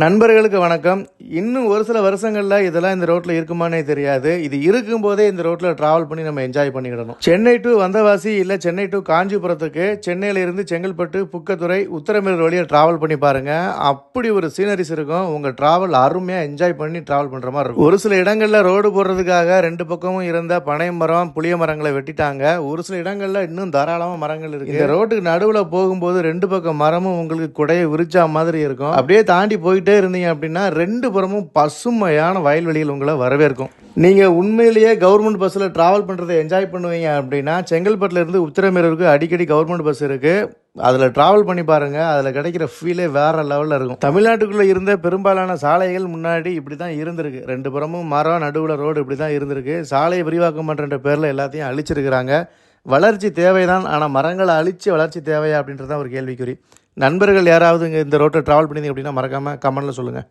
நண்பர்களுக்கு வணக்கம். இன்னும் ஒரு சில வருஷங்கள்ல இதெல்லாம் இந்த ரோட்ல இருக்குமானே தெரியாது. இது இருக்கும்போதே இந்த ரோட்ல டிராவல் பண்ணி நம்ம என்ஜாய் பண்ணிக்கிடணும். சென்னை டு வந்தவாசி இல்ல சென்னை டு காஞ்சிபுரத்துக்கு சென்னையில இருந்து செங்கல்பட்டு, புக்கத்துறை, உத்தரமேரூர் வழியா டிராவல் பண்ணி பாருங்க. அப்படி ஒரு சீனரிஸ் இருக்கும். உங்க டிராவல் அருமையா என்ஜாய் பண்ணி டிராவல் பண்ற மாதிரி இருக்கும். ஒரு சில இடங்கள்ல ரோடு போடுறதுக்காக ரெண்டு பக்கமும் இருந்த பனை மரம், புளிய மரங்களை வெட்டிட்டாங்க. ஒரு சில இடங்கள்ல இன்னும் தாராளமா மரங்கள் இருக்கு. இந்த ரோட்டுக்கு நடுவுல போகும்போது ரெண்டு பக்கம் மரமும் உங்களுக்கு குடையை விரிச்சா மாதிரி இருக்கும். அப்படியே தாண்டி போயிட்டே இருந்தீங்க அப்படின்னா ரெண்டு புறமும் பசுமையான வயல்வெளிகள் உங்களை வரவேற்கும். நீங்க உண்மையிலேயே கவர்மெண்ட் பஸ்ல டிராவல் பண்றதை என்ஜாய் பண்ணுவீங்க அப்படின்னா செங்கல்பட்டுல இருந்து உத்தரமேரூருக்கு அடிக்கடி கவர்மெண்ட் பஸ் இருக்கு. அதில் ட்ராவல் பண்ணி பாருங்கள். அதில் கிடைக்கிற ஃபீலே வேறு லெவலில் இருக்கும். தமிழ்நாட்டுக்குள்ளே இருந்த பெரும்பாலான சாலைகள் முன்னாடி இப்படி தான் இருந்திருக்கு. ரெண்டு புறமும் மரம், நடுவில் ரோடு இப்படி தான் இருந்திருக்கு. சாலையை விரிவாக்கம் பண்ணுற பேரில் எல்லாத்தையும் அழிச்சிருக்கிறாங்க. வளர்ச்சி தேவைதான், ஆனால் மரங்களை அழித்து வளர்ச்சி தேவையா அப்படின்றது தான் ஒரு கேள்விக்குறி. நண்பர்கள் யாராவது இங்கே இந்த ரோட்டை ட்ராவல் பண்ணிங்க அப்படின்னா மறக்காமல் கமெண்ட்டில் சொல்லுங்கள்.